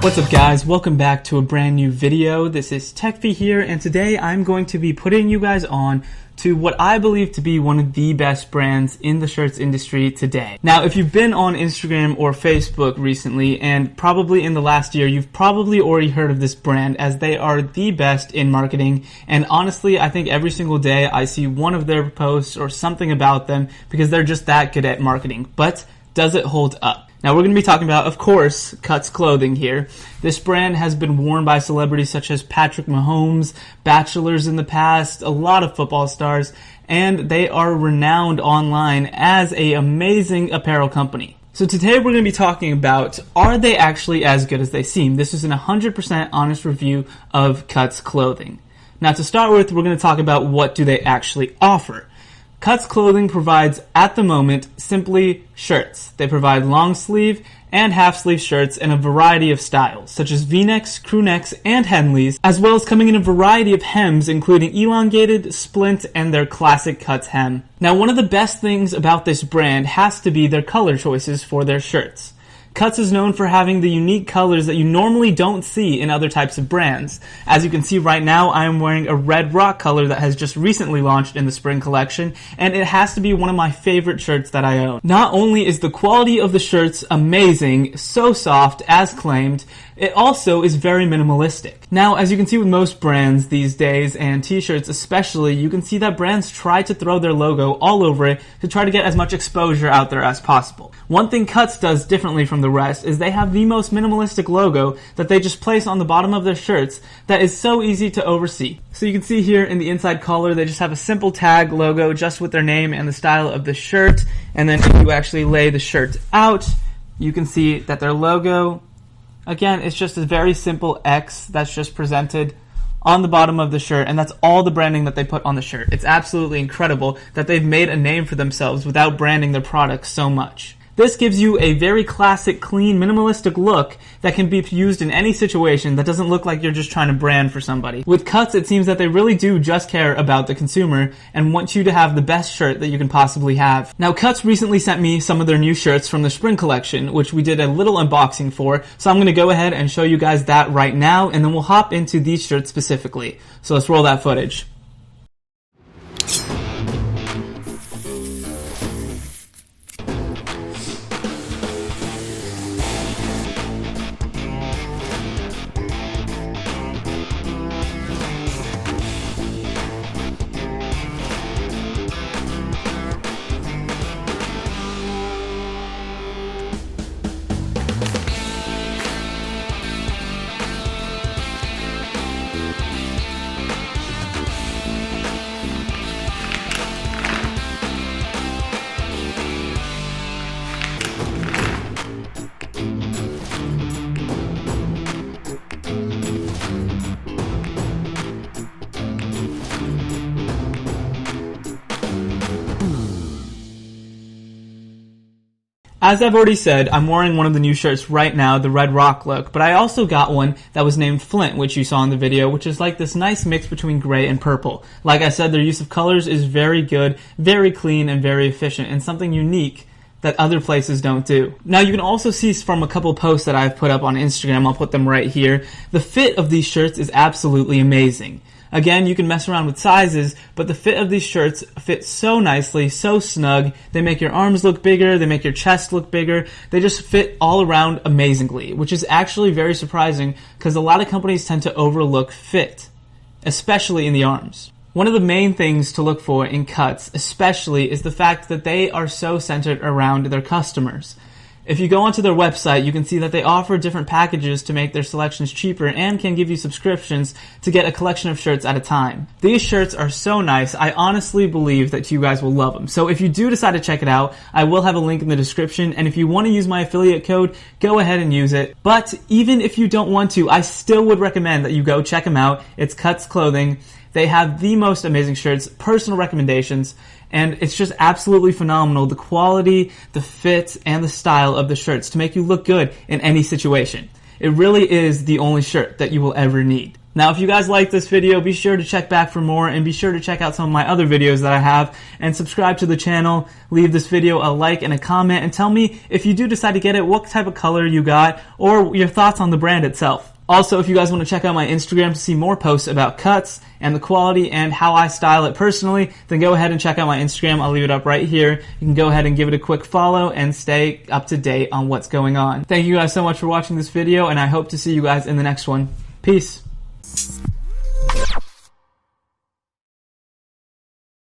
What's up guys, welcome back to a brand new video. This is TechV here, and today I'm going to be putting you guys on to what I believe to be one of the best brands in the shirts industry today. Now, if you've been on Instagram or Facebook recently, and probably in the last year, you've probably already heard of this brand, as they are the best in marketing. And honestly, I think every single day I see one of their posts or something about them because they're just that good at marketing. But does it hold up? Now, we're going to be talking about, of course, Cuts clothing here. This brand has been worn by celebrities such as Patrick Mahomes, bachelors in the past, a lot of football stars, and they are renowned online as an amazing apparel company. So today we're going to be talking about, are they actually as good as they seem? This is an 100% honest review of Cuts clothing. Now, to start with, we're going to talk about what do they actually offer. Cuts clothing provides, at the moment, simply shirts. They provide long sleeve and half sleeve shirts in a variety of styles, such as V-necks, crew necks, and Henleys, as well as coming in a variety of hems, including elongated, splint, and their classic Cuts hem. Now, one of the best things about this brand has to be their color choices for their shirts. Cuts is known for having the unique colors that you normally don't see in other types of brands. As you can see right now, I am wearing a red rock color that has just recently launched in the spring collection, and it has to be one of my favorite shirts that I own. Not only is the quality of the shirts amazing, so soft as claimed, it also is very minimalistic. Now, as you can see with most brands these days, and t-shirts especially, you can see that brands try to throw their logo all over it to try to get as much exposure out there as possible. One thing Cuts does differently from the rest is they have the most minimalistic logo that they just place on the bottom of their shirts that is so easy to oversee. So you can see here in the inside collar, they just have a simple tag logo just with their name and the style of the shirt. And then if you actually lay the shirt out, you can see that their logo, again, it's just a very simple X that's just presented on the bottom of the shirt, and that's all the branding that they put on the shirt. It's absolutely incredible that they've made a name for themselves without branding their products so much. This gives you a very classic, clean, minimalistic look that can be used in any situation that doesn't look like you're just trying to brand for somebody. With Cuts, it seems that they really do just care about the consumer and want you to have the best shirt that you can possibly have. Now, Cuts recently sent me some of their new shirts from the spring collection, which we did a little unboxing for, so I'm going to go ahead and show you guys that right now, and then we'll hop into these shirts specifically. So let's roll that footage. As I've already said, I'm wearing one of the new shirts right now, the Red Rock look, but I also got one that was named Flint, which you saw in the video, which is like this nice mix between gray and purple. Like I said, their use of colors is very good, very clean, and very efficient, and something unique that other places don't do. Now, you can also see from a couple posts that I've put up on Instagram, I'll put them right here, the fit of these shirts is absolutely amazing. Again, you can mess around with sizes, but the fit of these shirts fit so nicely, so snug. They make your arms look bigger, they make your chest look bigger. They just fit all around amazingly, which is actually very surprising because a lot of companies tend to overlook fit, especially in the arms. One of the main things to look for in Cuts, especially, is the fact that they are so centered around their customers. If you go onto their website, you can see that they offer different packages to make their selections cheaper and can give you subscriptions to get a collection of shirts at a time. These shirts are so nice, I honestly believe that you guys will love them. So if you do decide to check it out, I will have a link in the description, and if you want to use my affiliate code, go ahead and use it. But even if you don't want to, I still would recommend that you go check them out. It's Cuts Clothing. They have the most amazing shirts, personal recommendations, and it's just absolutely phenomenal, the quality, the fit, and the style of the shirts to make you look good in any situation. It really is the only shirt that you will ever need. Now, if you guys like this video, be sure to check back for more, and be sure to check out some of my other videos that I have, and subscribe to the channel. Leave this video a like and a comment, and tell me if you do decide to get it, what type of color you got, or your thoughts on the brand itself. Also, if you guys want to check out my Instagram to see more posts about cuts and the quality and how I style it personally, then go ahead and check out my Instagram. I'll leave it up right here. You can go ahead and give it a quick follow and stay up to date on what's going on. Thank you guys so much for watching this video, and I hope to see you guys in the next one. Peace.